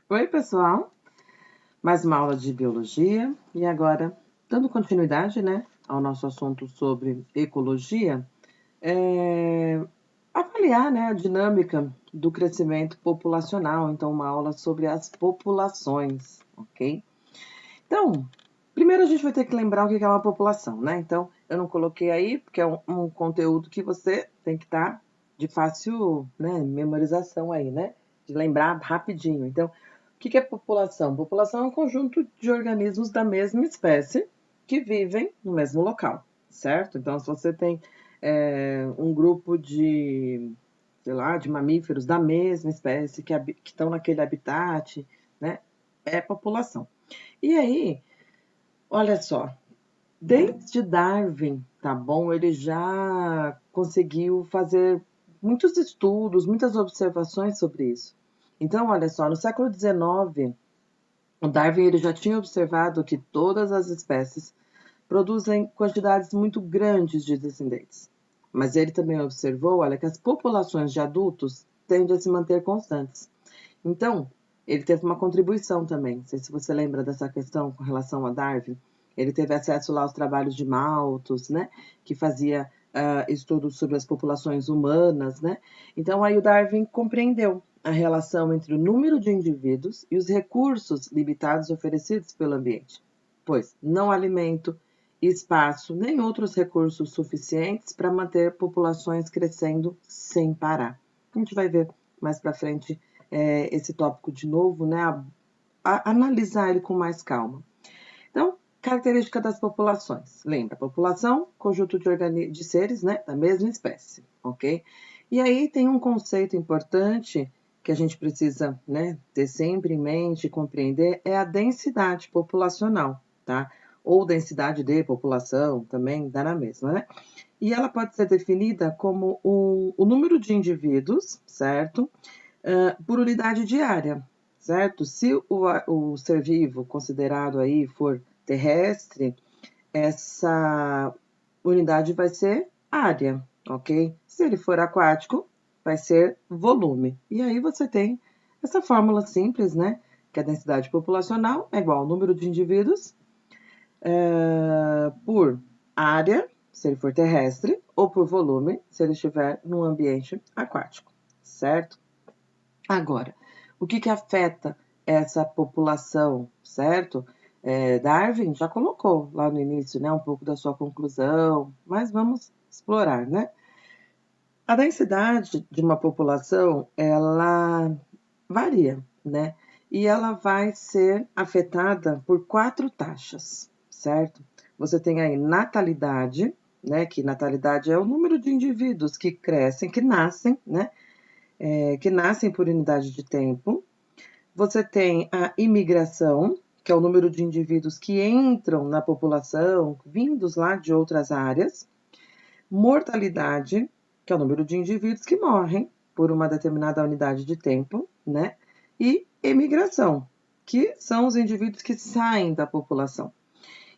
Oi, pessoal. Mais uma aula de biologia e agora, dando continuidade, né, ao nosso assunto sobre ecologia, avaliar, né, a dinâmica do crescimento populacional. Então, uma aula sobre as populações, ok? Então, primeiro a gente vai ter que lembrar o que é uma população, né? Então, eu não coloquei aí, porque é um conteúdo que você tem que estar de fácil, né, memorização aí, né? De lembrar rapidinho. Então, o que é população? População é um conjunto de organismos da mesma espécie que vivem no mesmo local, certo? Então, se você tem um grupo de, sei lá, de mamíferos da mesma espécie que estão naquele habitat, né? É população. E aí, olha só, desde Darwin, tá bom? Ele já conseguiu fazer muitos estudos, muitas observações sobre isso. Então, olha só, no século XIX, o Darwin ele já tinha observado que todas as espécies produzem quantidades muito grandes de descendentes. Mas ele também observou, olha, que as populações de adultos tendem a se manter constantes. Então, ele teve uma contribuição também. Não sei se você lembra dessa questão com relação a Darwin. Ele teve acesso lá aos trabalhos de Malthus, né, que fazia estudos sobre as populações humanas, né? Então, aí o Darwin compreendeu a relação entre o número de indivíduos e os recursos limitados oferecidos pelo ambiente, pois não há alimento, espaço, nem outros recursos suficientes para manter populações crescendo sem parar. A gente vai ver mais para frente esse tópico de novo, né? Analisar ele com mais calma. Então, característica das populações. Lembra, população, conjunto de seres, né, da mesma espécie, ok? E aí tem um conceito importante que a gente precisa, né, ter sempre em mente e compreender, é a densidade populacional, tá? Ou densidade de população, também dá na mesma, né? E ela pode ser definida como o número de indivíduos, certo? Por unidade diária, certo? Se o ser vivo considerado aí for terrestre, essa unidade vai ser área, ok? Se ele for aquático, vai ser volume. E aí você tem essa fórmula simples, né? Que a densidade populacional é igual ao número de indivíduos por área, se ele for terrestre, ou por volume, se ele estiver num ambiente aquático, certo? Agora, o que afeta essa população, certo? Darwin já colocou lá no início, né, um pouco da sua conclusão, mas vamos explorar, né? A densidade de uma população, ela varia, né? E ela vai ser afetada por 4 taxas, certo? Você tem aí natalidade, né? Que natalidade é o número de indivíduos que crescem, que nascem, né? Que nascem por unidade de tempo. Você tem a imigração, que é o número de indivíduos que entram na população, vindos lá de outras áreas. Mortalidade, que é o número de indivíduos que morrem por uma determinada unidade de tempo, né? E emigração, que são os indivíduos que saem da população.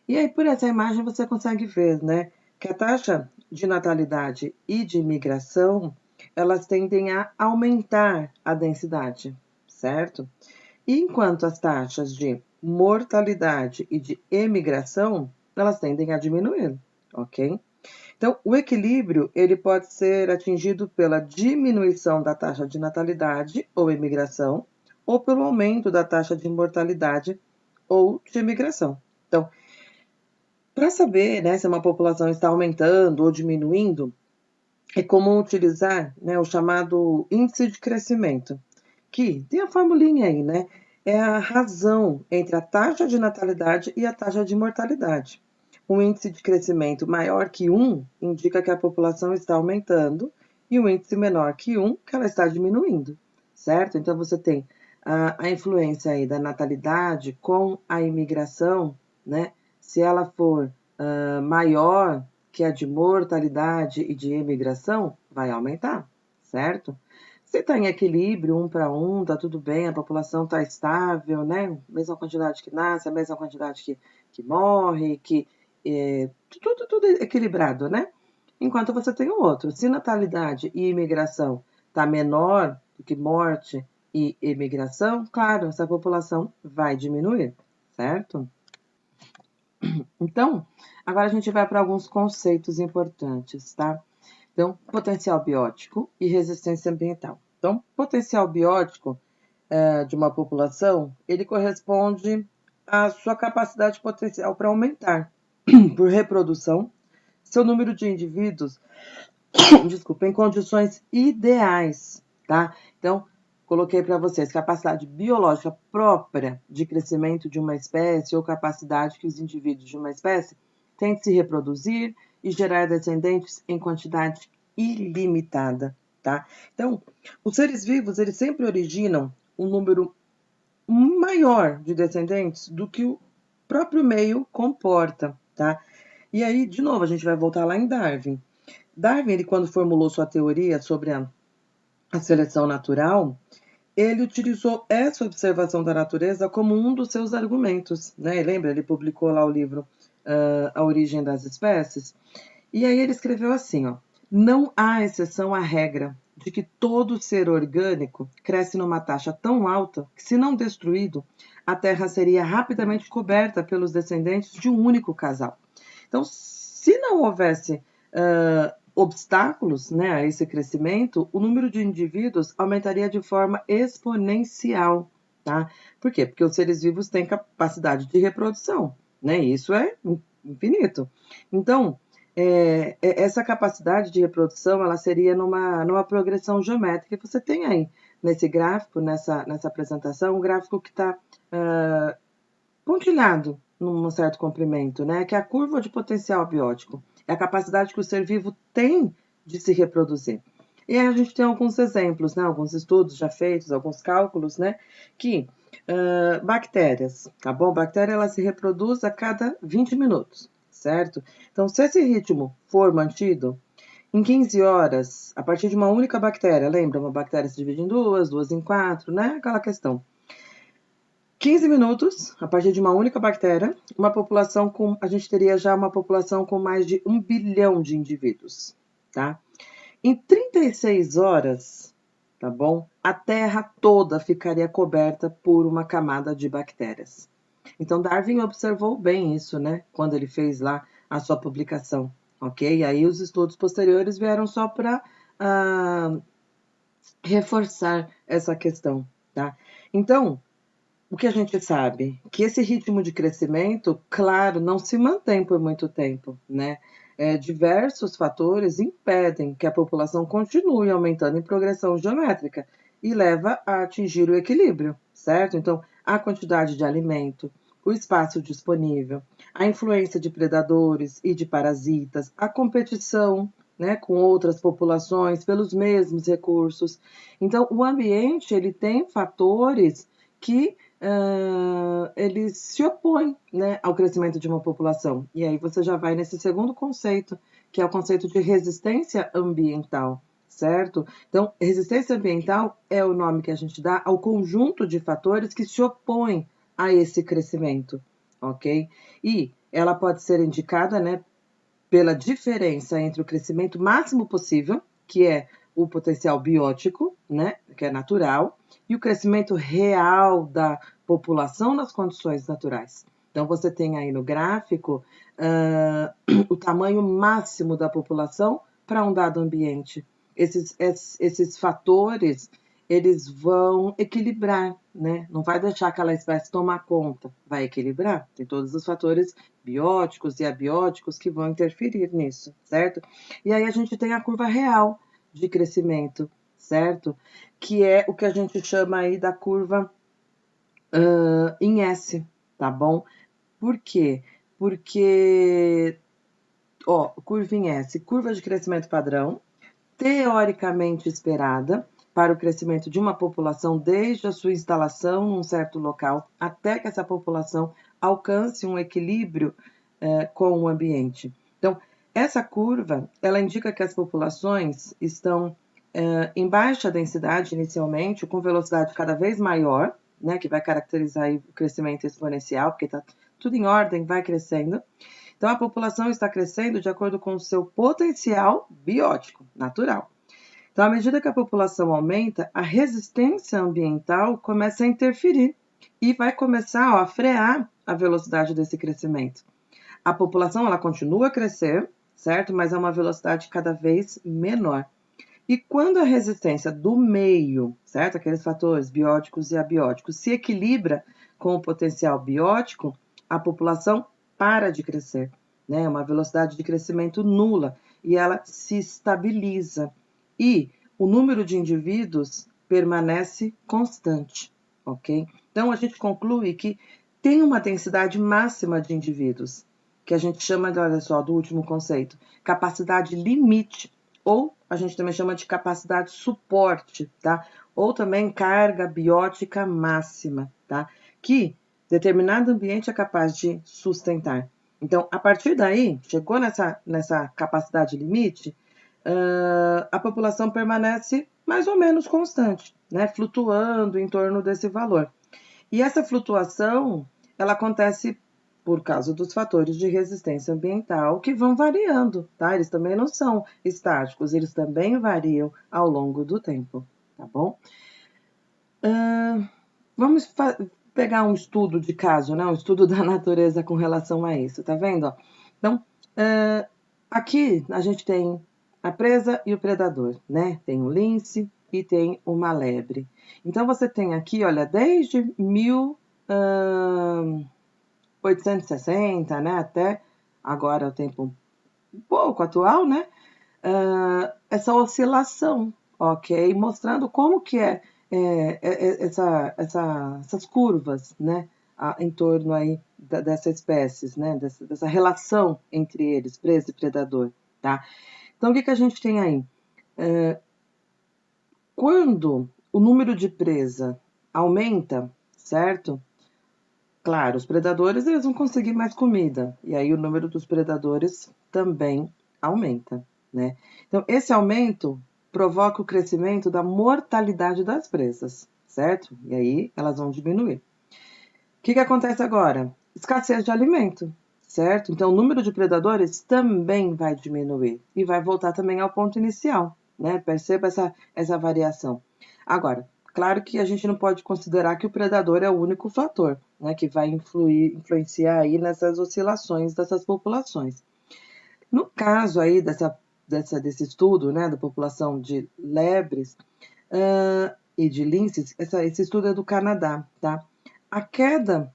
E aí, por essa imagem, você consegue ver, né, que a taxa de natalidade e de imigração, elas tendem a aumentar a densidade, certo? E enquanto as taxas de mortalidade e de emigração, elas tendem a diminuir, ok? Então, o equilíbrio, ele pode ser atingido pela diminuição da taxa de natalidade ou imigração, ou pelo aumento da taxa de mortalidade ou de imigração. Então, para saber, né, se uma população está aumentando ou diminuindo, é comum utilizar, né, o chamado índice de crescimento, que tem a formulinha aí, né? É a razão entre a taxa de natalidade e a taxa de mortalidade. Um índice de crescimento maior que 1 indica que a população está aumentando e um índice menor que 1 que ela está diminuindo, certo? Então você tem a influência aí da natalidade com a imigração, né? Se ela for maior que a de mortalidade e de imigração, vai aumentar, certo? Se está em equilíbrio, 1 para 1, tá tudo bem, a população está estável, né? Mesma quantidade que nasce, a mesma quantidade que morre, tudo equilibrado, né? Enquanto você tem o outro. Se natalidade e imigração está menor do que morte e imigração, claro, essa população vai diminuir, certo? Então, agora a gente vai para alguns conceitos importantes, tá? Então, potencial biótico e resistência ambiental. Então, potencial biótico de uma população, ele corresponde à sua capacidade potencial para aumentar por reprodução seu número de indivíduos, desculpa, em condições ideais, tá? Então, coloquei para vocês capacidade biológica própria de crescimento de uma espécie ou capacidade que os indivíduos de uma espécie têm de se reproduzir e gerar descendentes em quantidade ilimitada, tá? Então, os seres vivos, eles sempre originam um número maior de descendentes do que o próprio meio comporta, tá? E aí, de novo, a gente vai voltar lá em Darwin. Darwin, ele, quando formulou sua teoria sobre a seleção natural, ele utilizou essa observação da natureza como um dos seus argumentos, né? Lembra? Ele publicou lá o livro A Origem das Espécies. E aí ele escreveu assim, ó: não há exceção à regra de que todo ser orgânico cresce numa taxa tão alta que, se não destruído, a Terra seria rapidamente coberta pelos descendentes de um único casal. Então, se não houvesse obstáculos, né, a esse crescimento, o número de indivíduos aumentaria de forma exponencial, tá? Por quê? Porque os seres vivos têm capacidade de reprodução, né? Isso é infinito. Então, essa capacidade de reprodução, ela seria numa progressão geométrica. Você tem aí nesse gráfico, nessa apresentação, um gráfico que está pontilhado num certo comprimento, né? Que é a curva de potencial biótico. É a capacidade que o ser vivo tem de se reproduzir. E aí a gente tem alguns exemplos, né? Alguns estudos já feitos, alguns cálculos, né? Que bactérias, tá bom? Bactéria, ela se reproduz a cada 20 minutos, certo? Então, se esse ritmo for mantido, em 15 horas, a partir de uma única bactéria, lembra? Uma bactéria se divide em duas, duas em quatro, né? Aquela questão. 15 minutos, a partir de uma única bactéria, a gente teria já uma população com mais de 1 bilhão de indivíduos, tá? Em 36 horas, tá bom? A Terra toda ficaria coberta por uma camada de bactérias. Então, Darwin observou bem isso, né? Quando ele fez lá a sua publicação, ok? E aí os estudos posteriores vieram só para reforçar essa questão, tá? Então, o que a gente sabe? Que esse ritmo de crescimento, claro, não se mantém por muito tempo, né? Diversos fatores impedem que a população continue aumentando em progressão geométrica e leva a atingir o equilíbrio, certo? Então, a quantidade de alimento, o espaço disponível, a influência de predadores e de parasitas, a competição, né, com outras populações pelos mesmos recursos. Então, o ambiente, ele tem fatores que eles se opõem, né, ao crescimento de uma população. E aí você já vai nesse segundo conceito, que é o conceito de resistência ambiental, certo? Então, resistência ambiental é o nome que a gente dá ao conjunto de fatores que se opõem a esse crescimento, ok? E ela pode ser indicada, né, pela diferença entre o crescimento máximo possível, que é o potencial biótico, né, que é natural, e o crescimento real da população nas condições naturais. Então, você tem aí no gráfico o tamanho máximo da população para um dado ambiente. Esses fatores, eles vão equilibrar, né? Não vai deixar aquela espécie tomar conta, vai equilibrar. Tem todos os fatores bióticos e abióticos que vão interferir nisso, certo? E aí a gente tem a curva real de crescimento, certo? Que é o que a gente chama aí da curva em S, tá bom? Por quê? Porque, ó, curva em S, curva de crescimento padrão, teoricamente esperada para o crescimento de uma população desde a sua instalação num certo local até que essa população alcance um equilíbrio com o ambiente. Então, essa curva, ela indica que as populações estão em baixa densidade inicialmente, com velocidade cada vez maior, né, que vai caracterizar o crescimento exponencial, porque está tudo em ordem, vai crescendo. Então, a população está crescendo de acordo com o seu potencial biótico, natural. Então, à medida que a população aumenta, a resistência ambiental começa a interferir e vai começar a frear a velocidade desse crescimento. A população ela continua a crescer, certo? Mas a uma velocidade cada vez menor. E quando a resistência do meio, certo? Aqueles fatores bióticos e abióticos, se equilibra com o potencial biótico, a população para de crescer, né? Uma velocidade de crescimento nula e ela se estabiliza. E o número de indivíduos permanece constante, ok? Então a gente conclui que tem uma densidade máxima de indivíduos, que a gente chama, olha só, do último conceito, capacidade limite, ou a gente também chama de capacidade suporte, tá? Ou também carga biótica máxima, tá? Que determinado ambiente é capaz de sustentar. Então, a partir daí, chegou nessa capacidade limite, a população permanece mais ou menos constante, né? Flutuando em torno desse valor. E essa flutuação, ela acontece por causa dos fatores de resistência ambiental que vão variando, tá? Eles também não são estáticos, eles também variam ao longo do tempo, tá bom? Vamos pegar um estudo de caso, né? Um estudo da natureza com relação a isso, tá vendo? Então, aqui a gente tem a presa e o predador, né? Tem o lince e tem uma lebre. Então, você tem aqui, olha, desde 1860, né? Até agora o tempo um pouco atual, né? Essa oscilação, ok? Mostrando como que essas curvas, né? Em torno aí dessas espécies, né? Dessa relação entre eles, presa e predador, tá? Então, o que a gente tem aí? Quando o número de presa aumenta, certo? Claro, os predadores eles vão conseguir mais comida, e aí o número dos predadores também aumenta, né? Então, esse aumento provoca o crescimento da mortalidade das presas, certo? E aí elas vão diminuir. O que acontece agora? Escassez de alimento, certo? Então, o número de predadores também vai diminuir e vai voltar também ao ponto inicial, né? Perceba essa variação. Agora, claro que a gente não pode considerar que o predador é o único fator, né, que vai influenciar aí nessas oscilações dessas populações. No caso aí desse estudo, né, da população de lebres e de linces, esse estudo é do Canadá, tá? A queda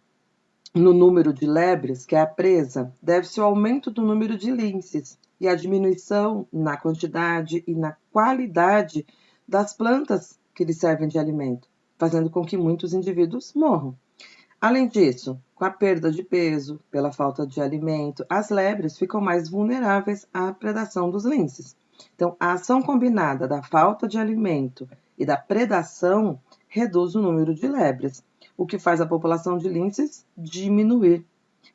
no número de lebres, que é a presa, deve-se ao aumento do número de linces e a diminuição na quantidade e na qualidade das plantas que lhes servem de alimento, fazendo com que muitos indivíduos morram. Além disso, com a perda de peso pela falta de alimento, as lebres ficam mais vulneráveis à predação dos linces. Então, a ação combinada da falta de alimento e da predação reduz o número de lebres, o que faz a população de linces diminuir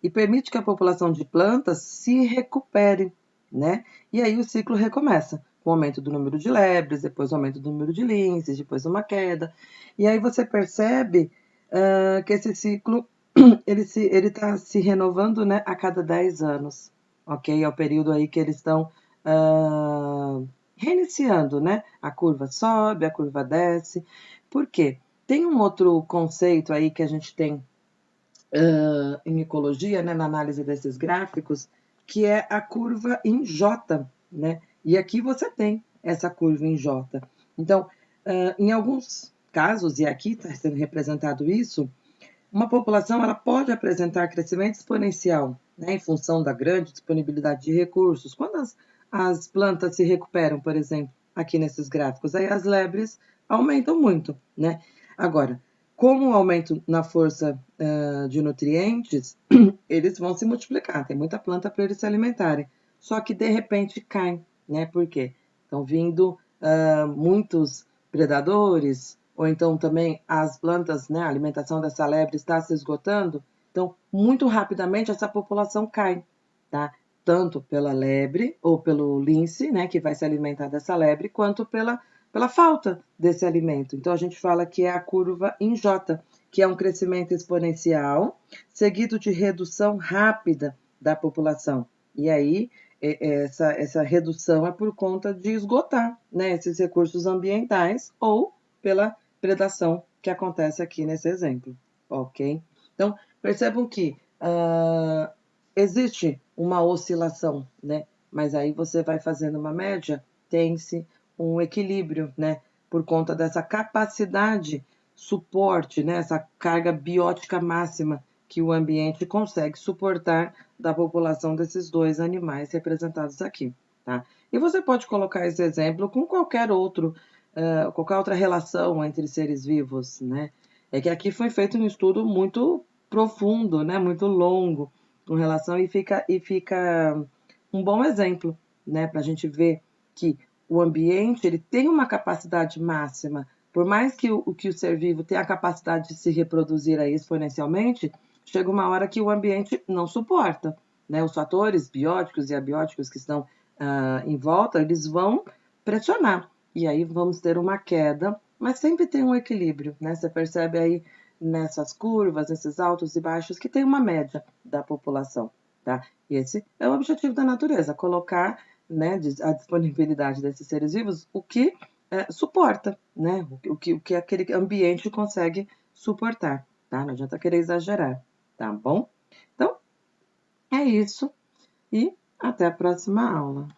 e permite que a população de plantas se recupere, né? E aí o ciclo recomeça, com o aumento do número de lebres, depois o aumento do número de linces, depois uma queda. E aí você percebe que esse ciclo ele está se renovando, né, a cada 10 anos, ok? É o período aí que eles estão reiniciando, né? A curva sobe, a curva desce. Por quê? Tem um outro conceito aí que a gente tem em ecologia, né, na análise desses gráficos, que é a curva em J, né? E aqui você tem essa curva em J. Então, em alguns casos, e aqui está sendo representado isso, uma população ela pode apresentar crescimento exponencial, né, em função da grande disponibilidade de recursos. Quando as plantas se recuperam, por exemplo, aqui nesses gráficos, aí as lebres aumentam muito, né? Agora, com o aumento na força de nutrientes, eles vão se multiplicar, tem muita planta para eles se alimentarem. Só que, de repente, caem, né? Por quê? Estão vindo muitos predadores, ou então também as plantas, né, a alimentação dessa lebre está se esgotando, então muito rapidamente essa população cai, tá? Tanto pela lebre ou pelo lince, né, que vai se alimentar dessa lebre, quanto pela falta desse alimento. Então a gente fala que é a curva em J, que é um crescimento exponencial, seguido de redução rápida da população. E aí essa redução é por conta de esgotar, né, esses recursos ambientais ou pela predação que acontece aqui nesse exemplo, ok? Então, percebam que existe uma oscilação, né? Mas aí você vai fazendo uma média, tem-se um equilíbrio, né? Por conta dessa capacidade, suporte, né? Essa carga biótica máxima que o ambiente consegue suportar da população desses dois animais representados aqui, tá? E você pode colocar esse exemplo com qualquer outra relação entre seres vivos, né? É que aqui foi feito um estudo muito profundo, né? Muito longo com relação e fica um bom exemplo, né? Para a gente ver que o ambiente ele tem uma capacidade máxima, por mais que o ser vivo tenha a capacidade de se reproduzir aí exponencialmente, chega uma hora que o ambiente não suporta, né? Os fatores bióticos e abióticos que estão em volta, eles vão pressionar, e aí vamos ter uma queda, mas sempre tem um equilíbrio, né? Você percebe aí nessas curvas, nesses altos e baixos, que tem uma média da população, tá? E esse é o objetivo da natureza, colocar, né, a disponibilidade desses seres vivos, o que suporta, né? O que aquele ambiente consegue suportar, tá? Não adianta querer exagerar, tá bom? Então, é isso e até a próxima aula.